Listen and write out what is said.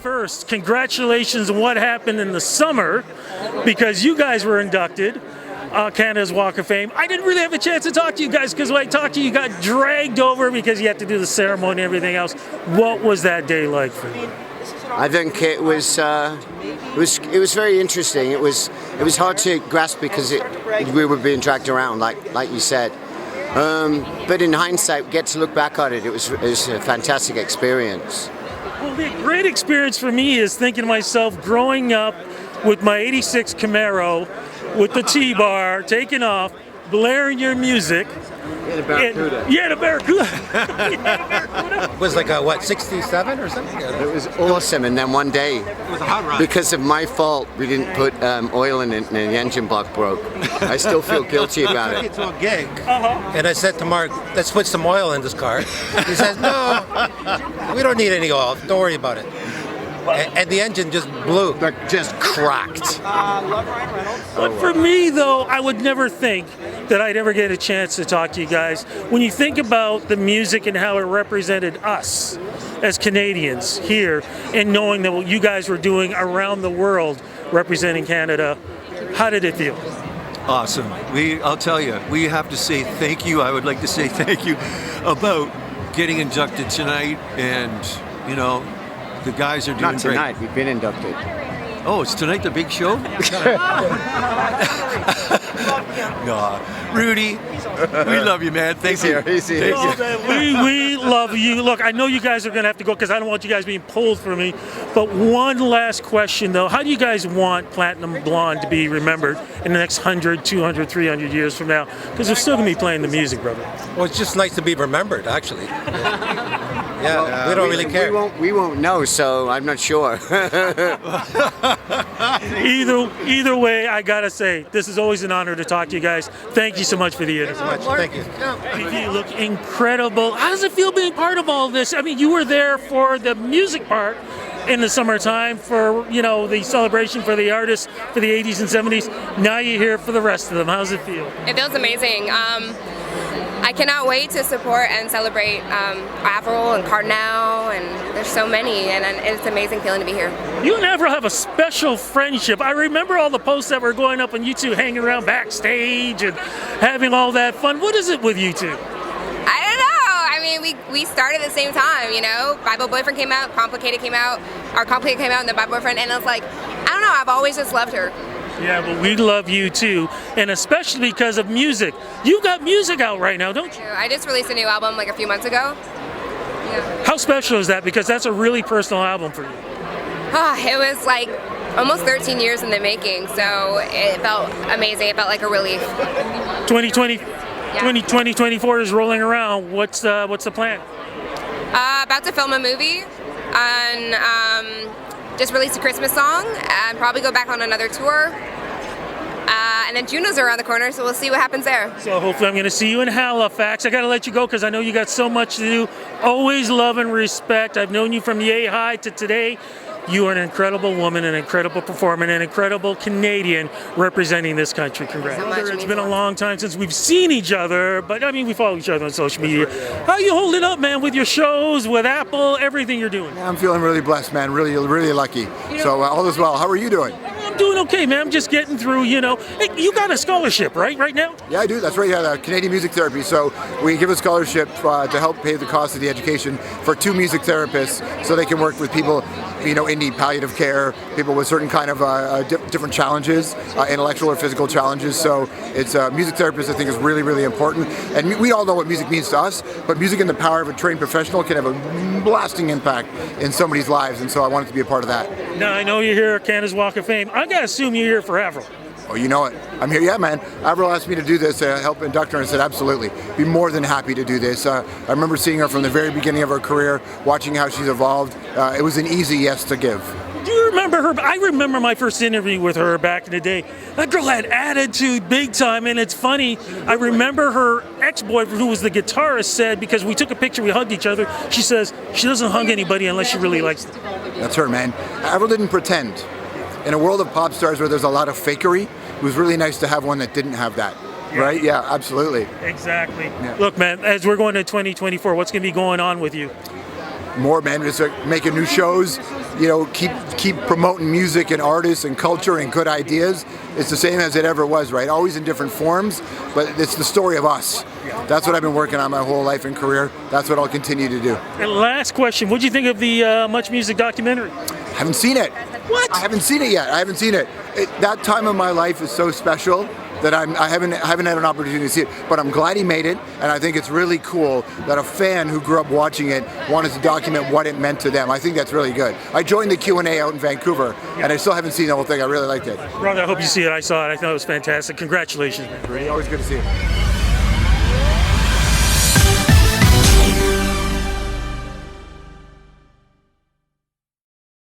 first, congratulations on what happened in the summer, because you guys were inducted. Canada's Walk of Fame. I didn't really have a chance to talk to you guys because when I talked to you, you got dragged over because you had to do the ceremony and everything else. What was that day like for you? I think it was very interesting. It was hard to grasp because we were being dragged around, like you said. But in hindsight, get to look back at it. It was a fantastic experience. Well, the great experience for me is thinking to myself, growing up with my '86 Camaro, with the T-bar, taking off, blaring your music. The Barracuda. The Barracuda. It was like a, 67 or something? It was awesome, and then one day, It was a hot rod. because of my fault, we didn't put oil in it and the engine block broke. I still feel guilty about took it. it to a gig, and I said to Mark, let's put some oil in this car. He says, no, we don't need any oil, don't worry about it. And the engine just blew. Just cracked. But for me, though, I would never think that I'd ever get a chance to talk to you guys. When you think about the music and how it represented us as Canadians here, and knowing that what you guys were doing around the world representing Canada, how did it feel? Awesome. I'll tell you, we have to say thank you. I would like to say thank you about getting inducted tonight, and the guys are doing Not tonight, great. we've been inducted. Oh, it's tonight the big show? No, Rudy, we love you, man. Thank you. He's here. Oh, man, we love you. Look, I know you guys are going to have to go because I don't want you guys being pulled from me. But one last question, though. How do you guys want Platinum Blonde to be remembered in the next 100, 200, 300 years from now? Because they're still going to be playing the music, brother. Well, it's just nice to be remembered, actually. Yeah, we don't really care. We won't know, so I'm not sure. Either way, I got to say, this is always an honor to talk to you guys. Thank you so much for the interview. Thank you. You look incredible. How does it feel being part of all this? I mean, you were there for the music part in the summertime for, the celebration for the artists for the 80s and 70s. Now you're here for the rest of them. How does it feel? It feels amazing. I cannot wait to support and celebrate Avril and Cardinal, and there's so many, and it's an amazing feeling to be here. You and Avril have a special friendship. I remember all the posts that were going up on you two hanging around backstage and having all that fun. What is it with you two? I don't know. I mean, we started at the same time, Bible Boyfriend came out, Complicated came out, and then Bible Boyfriend, and I was like, I don't know, I've always just loved her. Yeah, but we love you too, and especially because of music. You got music out right now, don't you? I just released a new album like a few months ago. Yeah. How special is that? Because that's a really personal album for you. It was like almost 13 years in the making, so it felt amazing. It felt like a relief. 2024 is rolling around. What's the plan? About to film a movie, and just released a Christmas song, and probably go back on another tour. And then Juno's around the corner, so we'll see what happens there. So hopefully I'm going to see you in Halifax. I got to let you go because I know you got so much to do. Always love and respect. I've known you from yay high to today. You are an incredible woman, an incredible performer, an incredible Canadian representing this country. Congrats. Thank you so much. It's been a long time since we've seen each other, but I mean, we follow each other on social media. How you holding up, man, with your shows, with Apple, everything you're doing? I'm feeling really blessed, man. Really, really lucky. So all is well. How are you doing? I'm doing okay, man. I'm just getting through, Hey, you got a scholarship, right now? Yeah, I do. That's right. Yeah, Canadian Music Therapy. So we give a scholarship to help pay the cost of the education for 2 music therapists so they can work with people, in need palliative care, people with certain kind of different challenges, intellectual or physical challenges. So it's music therapists, I think, is really, really important. And we all know what music means to us, but music and the power of a trained professional can have a blasting impact in somebody's lives. And so I wanted to be a part of that. Now, I know you're here at Canada's Walk of Fame. I got to assume you're here for Avril. Oh, you know it. I'm here. Yeah, man. Avril asked me to do this, help induct her, and I said, absolutely. Be more than happy to do this. I remember seeing her from the very beginning of her career, watching how she's evolved. It was an easy yes to give. Do you remember her? I remember my first interview with her back in the day. That girl had attitude big time, and it's funny. I remember her ex-boyfriend, who was the guitarist, said, because we took a picture, we hugged each other, she says she doesn't hug anybody unless she really likes them. That's her, man. Avril didn't pretend. In a world of pop stars where there's a lot of fakery, it was really nice to have one that didn't have that. Yeah. Right? Yeah, absolutely. Exactly. Yeah. Look, man, as we're going to 2024, what's going to be going on with you? more, man. Just making new shows, keep promoting music and artists and culture and good ideas. It's the same as it ever was, right? Always in different forms, but it's the story of us. That's what I've been working on my whole life and career. That's what I'll continue to do. And last question, what do you think of the Much Music documentary? I haven't seen it. What? I haven't seen it yet. I haven't seen it. That time of my life is so special that I haven't had an opportunity to see it. But I'm glad he made it, and I think it's really cool that a fan who grew up watching it wanted to document what it meant to them. I think that's really good. I joined the Q&A out in Vancouver, and I still haven't seen the whole thing. I really liked it. Brother, I hope you see it. I saw it. I thought it was fantastic. Congratulations, man. Always good to see you.